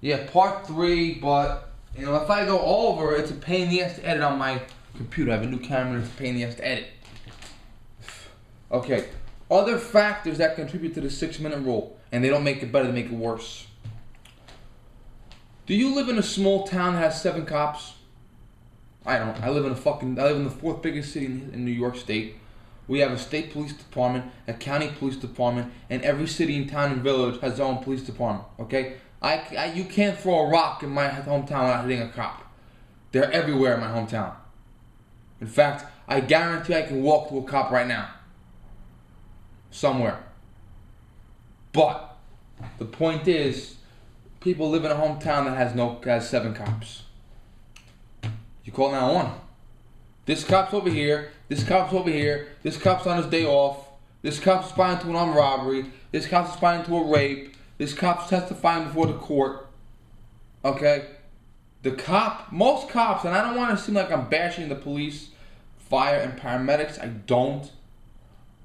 Yeah, part 3, but you know, if I go over, it's a pain in the ass to edit on my computer. I have a new camera, it's a pain in the ass to edit. Okay, other factors that contribute to the 6-minute rule, and they don't make it better, they make it worse. Do you live in a small town that has 7 cops? I don't. I live in the 4th biggest city in New York State. We have a state police department, a county police department, and every city and town and village has their own police department. Okay, you can't throw a rock in my hometown without hitting a cop. They're everywhere in my hometown. In fact, I guarantee I can walk to a cop right now, somewhere. But the point is, people live in a hometown that has 7 cops. You call 911. This cop's over here. This cop's over here. This cop's on his day off. This cop's responding to an armed robbery. This cop's responding to a rape. This cop's testifying before the court. Okay? Most cops, and I don't want to seem like I'm bashing the police, fire, and paramedics. I don't.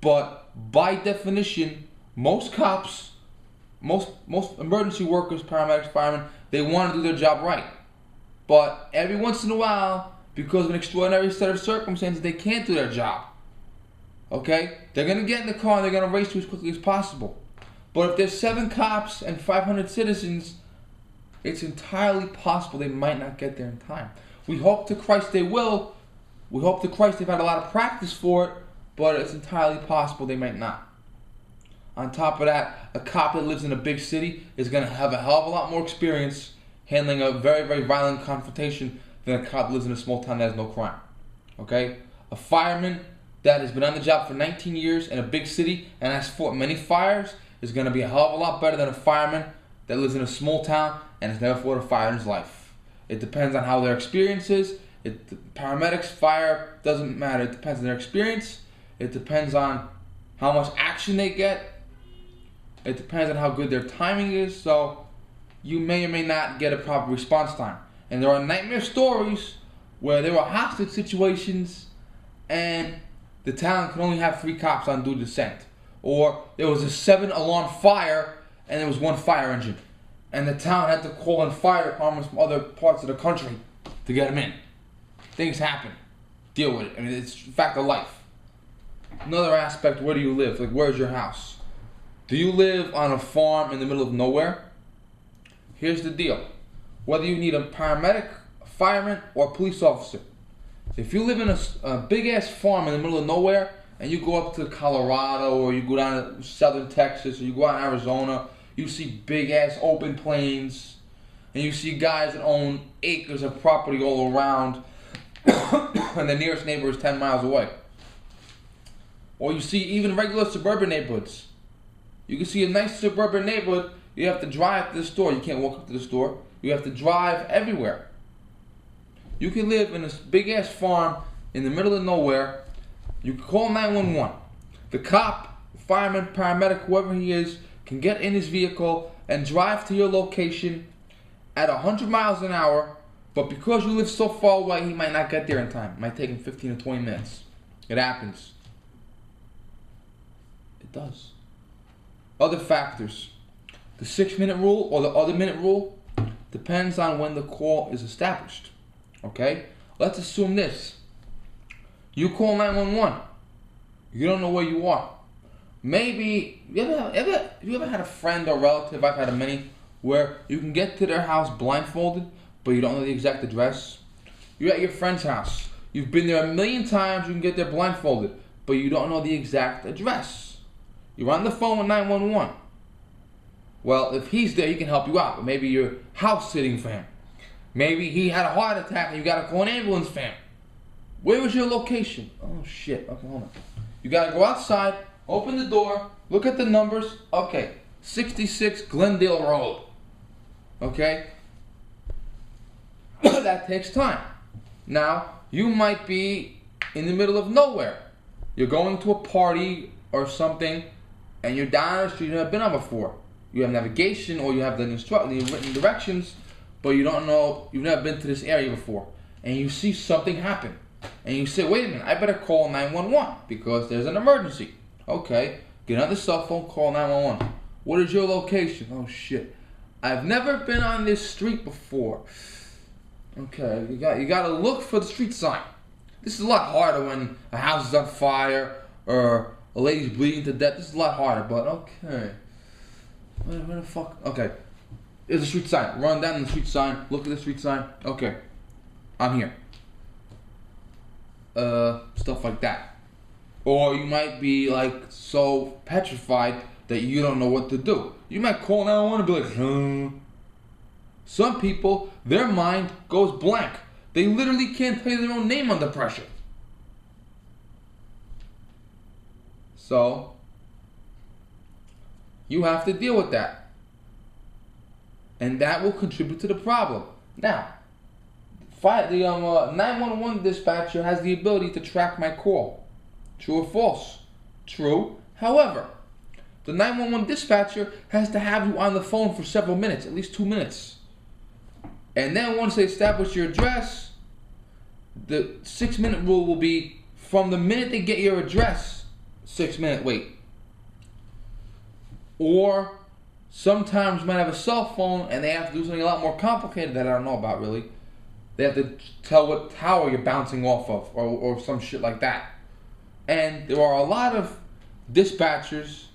But by definition, most cops, most emergency workers, paramedics, firemen, they want to do their job right. But every once in a while, because of an extraordinary set of circumstances, they can't do their job. Okay? They're going to get in the car and they're going to race you as quickly as possible. But if there's 7 cops and 500 citizens, it's entirely possible they might not get there in time. We hope to Christ they will. We hope to Christ they've had a lot of practice for it, but it's entirely possible they might not. On top of that, a cop that lives in a big city is going to have a hell of a lot more experience handling a very, very violent confrontation than a cop that lives in a small town that has no crime. Okay? A fireman that has been on the job for 19 years in a big city and has fought many fires is going to be a hell of a lot better than a fireman that lives in a small town and has never fought a fire in his life. It depends on how their experience is. Paramedics, fire, doesn't matter. It depends on their experience. It depends on how much action they get. It depends on how good their timing is. So you may or may not get a proper response time. And there are nightmare stories where there were hostage situations and the town could only have 3 cops on due descent. Or there was a 7-alarm fire and there was 1 fire engine. And the town had to call in fire departments from other parts of the country to get them in. Things happen. Deal with it. I mean, it's a fact of life. Another aspect, where do you live? Like, where's your house? Do you live on a farm in the middle of nowhere? Here's the deal. Whether you need a paramedic, a fireman, or a police officer. If you live in a big-ass farm in the middle of nowhere, and you go up to Colorado, or you go down to southern Texas, or you go out in Arizona, you see big-ass open plains, and you see guys that own acres of property all around, and the nearest neighbor is 10 miles away. Or you see even regular suburban neighborhoods. You can see a nice suburban neighborhood, you have to drive to the store. You can't walk up to the store. You have to drive everywhere. You can live in this big-ass farm in the middle of nowhere. You can call 911. The cop, fireman, paramedic, whoever he is, can get in his vehicle and drive to your location at 100 miles an hour, but because you live so far away, he might not get there in time. It might take him 15 or 20 minutes. It happens. It does. Other factors. The 6-minute rule or the other minute rule depends on when the call is established. Okay? Let's assume this. You call 911. You don't know where you are. Maybe, have you ever had a friend or relative, I've had many, where you can get to their house blindfolded, but you don't know the exact address? You're at your friend's house. You've been there a million times, you can get there blindfolded, but you don't know the exact address. You're on the phone with 911. Well, if he's there, he can help you out, but maybe you're house sitting for him. Maybe he had a heart attack and you gotta call an ambulance for him. Where was your location? Oh shit, okay, hold on. You gotta go outside, open the door, look at the numbers. Okay, 66 Glendale Road. Okay? That takes time. Now, you might be in the middle of nowhere. You're going to a party or something and you're down the street you've never been on before. You have navigation or you have the written directions, but you don't know, you've never been to this area before. And you see something happen. And you say, wait a minute, I better call 911 because there's an emergency. Okay, get on the cell phone, call 911. What is your location? Oh shit, I've never been on this street before. Okay, you gotta look for the street sign. This is a lot harder when a house is on fire or a lady's bleeding to death. This is a lot harder, but okay. Where the fuck? Okay. There's a street sign. Run down the street sign. Look at the street sign. Okay. I'm here. Stuff like that. Or you might be like so petrified that you don't know what to do. You might call 911 and be like, Some people, their mind goes blank. They literally can't tell you their own name under pressure. So, you have to deal with that. And that will contribute to the problem. Now, the 911 dispatcher has the ability to track my call. True or false? True. However, the 911 dispatcher has to have you on the phone for several minutes, at least 2 minutes. And then once they establish your address, the 6-minute rule will be from the minute they get your address, 6-minute wait. Or sometimes you might have a cell phone and they have to do something a lot more complicated that I don't know about really. They have to tell what tower you're bouncing off of or some shit like that. And there are a lot of dispatchers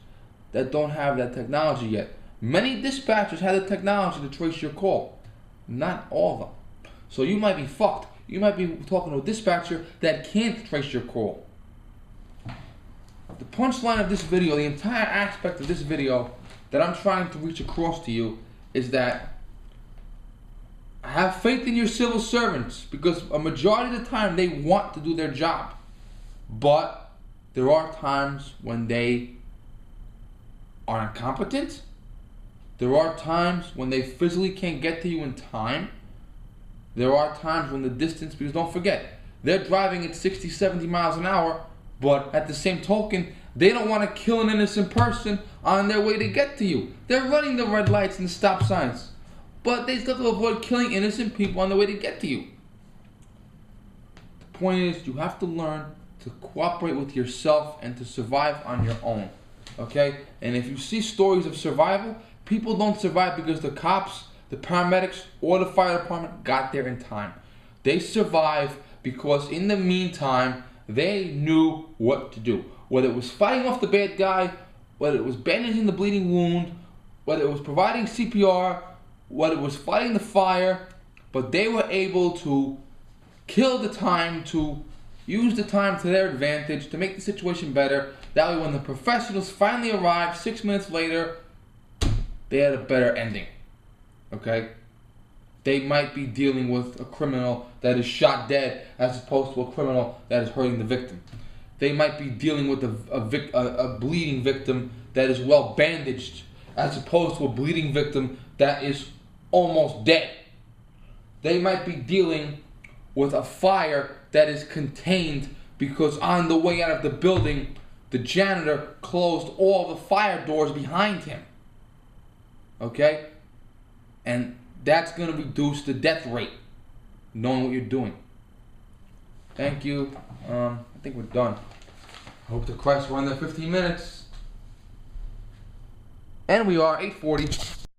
that don't have that technology yet. Many dispatchers have the technology to trace your call. Not all of them. So you might be fucked. You might be talking to a dispatcher that can't trace your call. The punchline of this video, the entire aspect of this video that I'm trying to reach across to you is that have faith in your civil servants, because a majority of the time they want to do their job. But there are times when they are incompetent. There are times when they physically can't get to you in time. There are times when the distance, because don't forget, they're driving at 60, 70 miles an hour, but at the same token, they don't want to kill an innocent person on their way to get to you. They're running the red lights and the stop signs, but they still have to avoid killing innocent people on the way to get to you. The point is, you have to learn to cooperate with yourself and to survive on your own. Okay? And if you see stories of survival, people don't survive because the cops, the paramedics, or the fire department got there in time. They survive because in the meantime, they knew what to do. Whether it was fighting off the bad guy, whether it was bandaging the bleeding wound, whether it was providing CPR, whether it was fighting the fire, but they were able to kill the time, to use the time to their advantage, to make the situation better. That way when the professionals finally arrived 6 minutes later, they had a better ending. Okay? They might be dealing with a criminal that is shot dead as opposed to a criminal that is hurting the victim. They might be dealing with a bleeding victim that is well bandaged as opposed to a bleeding victim that is almost dead. They might be dealing with a fire that is contained because on the way out of the building, the janitor closed all the fire doors behind him. Okay? And that's going to reduce the death rate, knowing what you're doing. Thank you. I think we're done. Hope to Christ we're under 15 minutes. And we are 8:40.